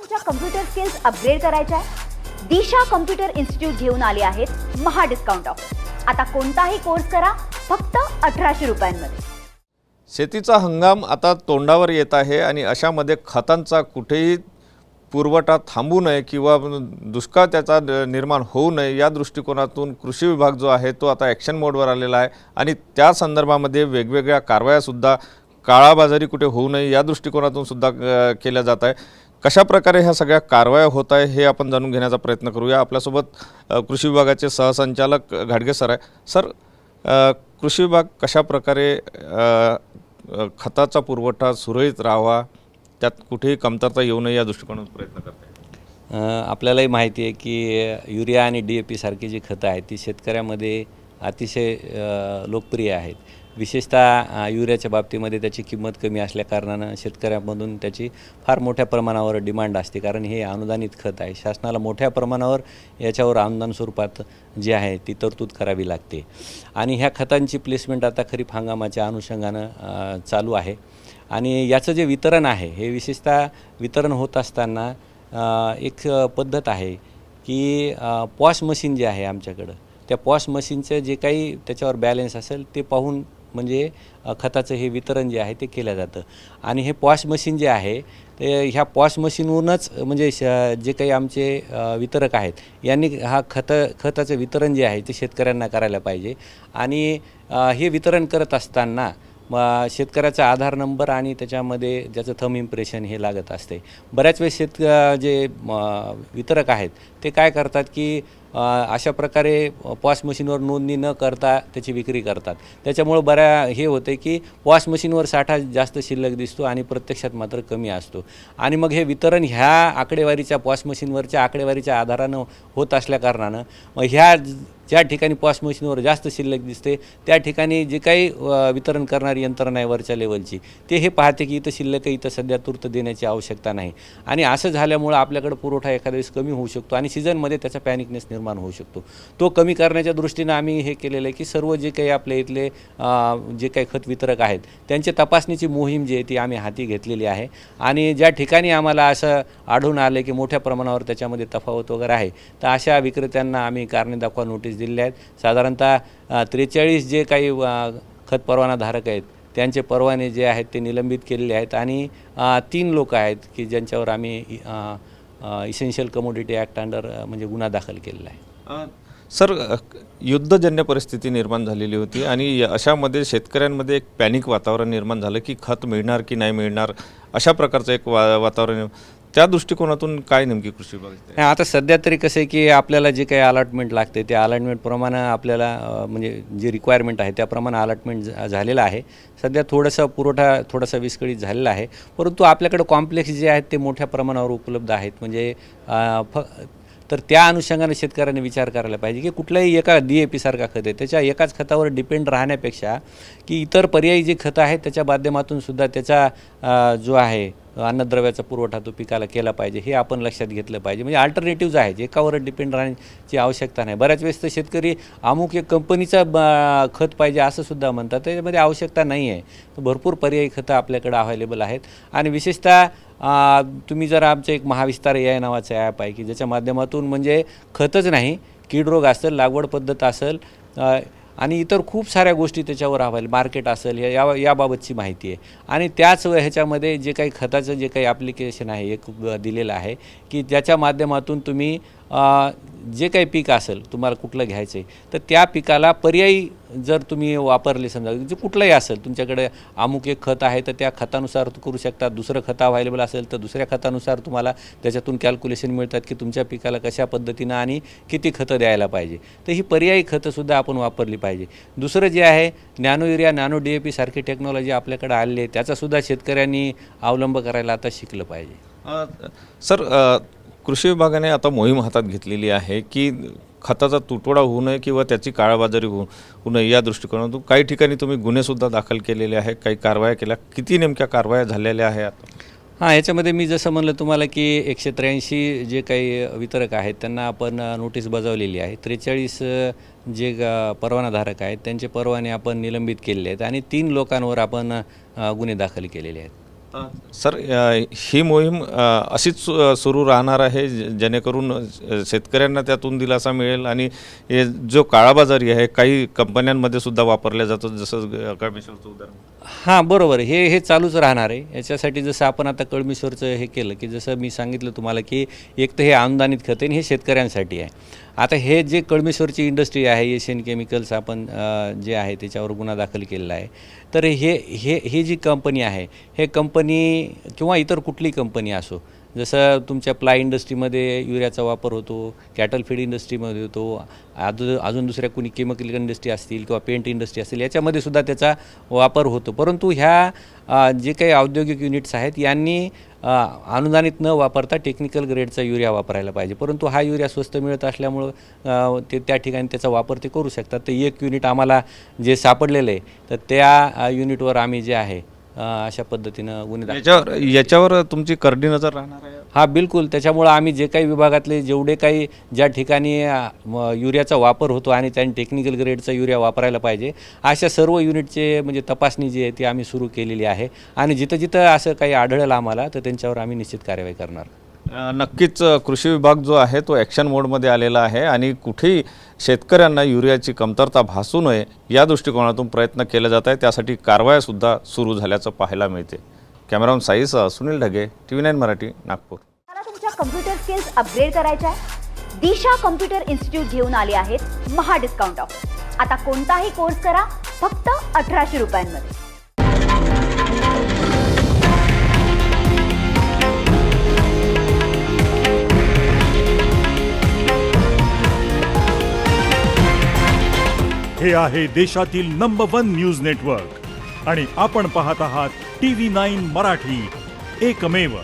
तुमच्या computer skills upgrade करायच्या आहे? दिशा कम्प्युटर इन्स्टिट्यूट घेऊन आले आहेत महा डिस्काउंट ऑफर. आता कोणताही कोर्स करा फक्त 1800 रुपयांमध्ये. शेतीचा हंगाम आता तोंडावर येत आहे आणि अशामध्ये खतांचा कुठेही पुरवठा थांबू नये किंवा दुष्काळ त्याचा निर्माण होऊ नये या दृष्टिकोनातून कृषी विभाग जो आहे तो आता ॲक्शन मोडवर आलेला आहे आणि त्या संदर्भामध्ये वेगवेगळ्या कारवायासुद्धा काळाबाजारी कुठे होऊ नये या दृष्टिकोनातून सुद्धा केल्या जात आहे. कशा प्रकारे ह्या सगळ्या कारवाया होत आहे हे आपण जाणून घेण्याचा प्रयत्न करूया. आपल्यासोबत कृषी विभागाचे सहसंचालक घाडगे सर आहे. सर, कृषी विभाग कशा प्रकारे खताचा पुरवठा सुरळीत राहावा, त्यात कुठेही कमतरता येऊ नये या दृष्टिकोनातून प्रयत्न करत आहे? आपल्यालाही माहिती आहे की युरिया आणि DAP सारखी जी खतं आहेत ती शेतकऱ्यामध्ये अतिशय लोकप्रिय आहेत. विशेषतः युरियाच्या बाबतीमध्ये त्याची किंमत कमी असल्याकारणानं शेतकऱ्यांमधून त्याची फार मोठ्या प्रमाणावर डिमांड असते, कारण हे अनुदानित खत आहे. शासनाला मोठ्या प्रमाणावर याच्यावर अनुदान स्वरूपात जी आहे ती तरतूद करावी लागते आणि ह्या खतांची प्लेसमेंट आता खरीप हंगामाच्या अनुषंगानं चालू आहे. आणि याचं जे वितरण आहे हे विशेषतः वितरण होत असताना एक पद्धत आहे की पॉश मशीन जे आहे आमच्याकडं, त्या पॉश मशीनचं जे काही त्याच्यावर बॅलन्स असेल ते पाहून म्हणजे खताचं हे वितरण जे आहे ते केलं जातं. आणि हे पॉश मशीन जे आहे ते ह्या पॉश मशीनवरूनच म्हणजे जे काही आमचे वितरक आहेत यांनी हा खताचं वितरण जे आहे ते शेतकऱ्यांना करायला पाहिजे. आणि हे वितरण करत असताना शेतकऱ्याचा आधार नंबर आणि त्याच्यामध्ये ज्याचं थंब इम्प्रेशन हे लागत असते. बऱ्याच वेळेस जे वितरक आहेत ते काय करतात की अशा प्रकारे पॉश मशीनवर नोंदणी न करता त्याची विक्री करतात. त्याच्यामुळं हे होते की पॉश मशीनवर साठा जास्त शिल्लक दिसतो आणि प्रत्यक्षात मात्र कमी असतो. आणि मग हे वितरण ह्या आकडेवारीच्या पॉश मशीनवरच्या आकडेवारीच्या आधारानं होत असल्याकारणानं मग ह्या ज्या ठिकाणी पॉश मशीनवर जास्त शिल्लक दिसते त्या ठिकाणी जे काही वितरण करणारी यंत्रणा आहे वरच्या लेवलची ते हे पाहते की इथं शिल्लक इथं सध्या तूर्त देण्याची आवश्यकता नाही. आणि असं झाल्यामुळं आपल्याकडं पुरवठा एखाद्या वेळेस कमी होऊ शकतो आणि सीझनमध्ये त्याचा पॅनिकनेस निर्माण होऊ शकतो. तो कमी करण्याच्या दृष्टीनं आम्ही हे केलेलं आहे की सर्व जे काही आपल्या इथले जे काही खत वितरक आहेत त्यांच्या तपासणीची मोहीम जी आहे ती आम्ही हाती घेतलेली आहे. आणि ज्या ठिकाणी आम्हाला असं आढळून आलं की मोठ्या प्रमाणावर त्याच्यामध्ये तफावत वगैरे आहे तर अशा विक्रेत्यांना आम्ही कारणे दाखवा नोटीस दिलेले आहेत. साधारणतः 43 जे काही खत परवानाधारक आहेत त्यांचे परवाने जे आहेत ते निलंबित केलेले आहेत. आणि 3 लोक आहेत की ज्यांच्यावर आम्ही इसेन्शियल कमोडिटी ॲक्ट अंडर म्हणजे गुन्हा दाखल केलेला आहे. सर, युद्धजन्य परिस्थिती निर्माण झालेली होती आणि अशामध्ये शेतकऱ्यांमध्ये एक पॅनिक वातावरण निर्माण झालं की खत मिळणार की नाही मिळणार अशा प्रकारचं एक वातावरण. त्या दृष्टिकोनातून काय नेमकी कृषी विभाग? आता सध्या तरी कसं आहे की आपल्याला जे काही अलॉटमेंट लागते त्या अलॉटमेंटप्रमाणे आपल्याला म्हणजे जे रिक्वायरमेंट आहे त्याप्रमाणे अलॉटमेंट झालेलं आहे. सध्या थोडासा पुरवठा थोडासा विस्कळीत झालेला आहे, परंतु आपल्याकडे कॉम्प्लेक्स जे आहेत ते मोठ्या प्रमाणावर उपलब्ध आहेत. म्हणजे तर त्या अनुषंगाने शेतकऱ्यांनी विचार करायला पाहिजे की कुठल्याही एका DAP सारखा खत आहे त्याच्या एकाच खतावर डिपेंड राहण्यापेक्षा की इतर पर्यायी जी खतं आहेत त्याच्या माध्यमातून सुद्धा त्याचा जो आहे अन्नद्रव्याचा पुरवठा तो पिकाला केला पाहिजे हे आपण लक्षात घेतलं पाहिजे. म्हणजे अल्टरनेटिव्ज आहेत, एकावर डिपेंड राहण्याची आवश्यकता नाही. बऱ्याच वेळेस तर शेतकरी अमुक एक कंपनीचा खत पाहिजे असं सुद्धा म्हणतात, त्याच्यामध्ये आवश्यकता नाही आहे. भरपूर पर्यायी खतं आपल्याकडे अवेलेबल आहेत. आणि विशेषतः तुम्ही जर आमचं एक महाविस्तार AI नावाचं ॲप आहे की ज्याच्या माध्यमातून म्हणजे खतच नाही, कीड रोग असेल, लागवड पद्धत असेल आणि इतर खूप साऱ्या गोष्टी त्याच्यावर मार्केट असेल याबाबतची माहिती आहे. आणि त्याच ह्याच्यामध्ये जे काही खताचं जे काही ॲप्लिकेशन आहे एक दिलेलं आहे की ज्याच्या माध्यमातून तुम्ही जे काही पीक असेल तुम्हाला कुठलं घ्यायचं आहे तर त्या पिकाला पर्यायी जर तुम्ही वापरले, समजा जे कुठलंही असेल तुमच्याकडे अमुक एक खत आहे तर त्या खतानुसार करू शकता. दुसरं खतं अवेलेबल असेल तर दुसऱ्या खतानुसार तुम्हाला त्याच्यातून कॅल्क्युलेशन मिळतात की तुमच्या पिकाला कशा पद्धतीनं आणि किती खतं द्यायला पाहिजे. तर ही पर्यायी खतंसुद्धा आपण वापरली पाहिजे. दुसरं जे आहे नॅनो युरिया, नॅनो DAP सारखी टेक्नॉलॉजी आपल्याकडे आलेली आहे, त्याचासुद्धा शेतकऱ्यांनी अवलंब करायला आता शिकलं पाहिजे. सर, कृषी विभागाने आता मोहीम हातात घेतलेली आहे की खताचा तुटवडा होऊ नये किंवा त्याची काळाबाजारी होऊ नये या दृष्टिकोनातून काही ठिकाणी तुम्ही गुन्हेसुद्धा दाखल केलेले आहे, काही कारवाया केल्या. किती नेमक्या कारवाया झालेल्या आहेत? याच्यामध्ये मी जसं म्हणलं तुम्हाला की 183 जे काही वितरक आहेत त्यांना आपण नोटीस बजावलेली आहे. 43 जे परवानाधारक आहेत त्यांचे परवाने आपण निलंबित केलेले आहेत आणि 3 लोकांवर आपण गुन्हे दाखल केलेले आहेत. सर ही मोहीम अशीच सुरू राहणार आहे जेणेकरून शेतकऱ्यांना त्यातून दिलासा मिळेल आणि हे जो काळाबाजारी आहे काही कंपन्यांमध्ये सुद्धा वापरल्या जातो, जसं कळमेश्वरचं उदाहरण. हां बरोबर, हे चालूच राहणार आहे. याच्यासाठी जसं आपण आता कळमेश्वरचं हे केलं की जसं मी सांगितलं तुम्हाला की एक तर हे अनुदानित खते आणि हे शेतकऱ्यांसाठी आहे. आता हे जे कळमेश्वरची इंडस्ट्री आहे, एशियन केमिकल्स आपण जे आहे त्याच्यावर गुन्हा दाखल केलेला आहे. तर हे जी कंपनी आहे, हे कंपनी किंवा इतर कुठली कंपनी असो, जसं तुमच्या प्लाय इंडस्ट्रीमध्ये युरियाचा वापर होतो, कॅटल फीड इंडस्ट्रीमध्ये होतो, अजून दुसऱ्या कुणी केमिकल इंडस्ट्री असतील किंवा पेंट इंडस्ट्री असतील, याच्यामध्ये सुद्धा त्याचा वापर होतो. परंतु ह्या जे काही औद्योगिक युनिट्स आहेत यांनी अनुदानित न वापरता टेक्निकल ग्रेडचा युरिया वापरायला पाहिजे. परंतु हा युरिया स्वस्त मिळत असल्यामुळं ते त्या ठिकाणी त्याचा वापर ते करू शकतात. तर एक युनिट आम्हाला जे सापडलेलं आहे तर त्या युनिटवर आम्ही जे आहे अशा पद्धतीनं गुन्हे याच्यावर तुमची करडी नजर राहणार आहे. हा बिलकुल. त्याच्यामुळं आम्ही जे काही विभागातले जेवढे काही ज्या ठिकाणी युरियाचा वापर होतो आणि त्यांनी टेक्निकल ग्रेडचा युरिया वापरायला पाहिजे अशा सर्व युनिटचे म्हणजे तपासणी जी आहे ती आम्ही सुरू केलेली आहे आणि जिथं जिथं असं काही आढळलं आम्हाला तर त्यांच्यावर आम्ही निश्चित कारवाई करणार. नक्कीच कृषी विभाग जो आहे तो ॲक्शन मोडमध्ये आलेला आहे आणि कुठेही शेतकऱ्यांना युरियाची कमतरता भासू नये या दृष्टिकोनातून प्रयत्न केले जात आहे. त्यासाठी कारवायासुद्धा सुरू झाल्याचं पाहायला मिळते. कॅमेरामन साईसह सुनील ढगे, TV9 मराठी, नागपूर. मला तुमच्या कम्प्युटर स्किल्स अपग्रेड करायच्या आहे? दिशा कम्प्युटर इन्स्टिट्यूट घेऊन आले आहेत महा डिस्काउंट ऑफर. आता कोणताही कोर्स करा फक्त 1800 रुपयांमध्ये. हे आहे देशातील नंबर 1 न्यूज नेटवर्क आणि आपण पाहत आहात TV9 मराठी, एकमेव.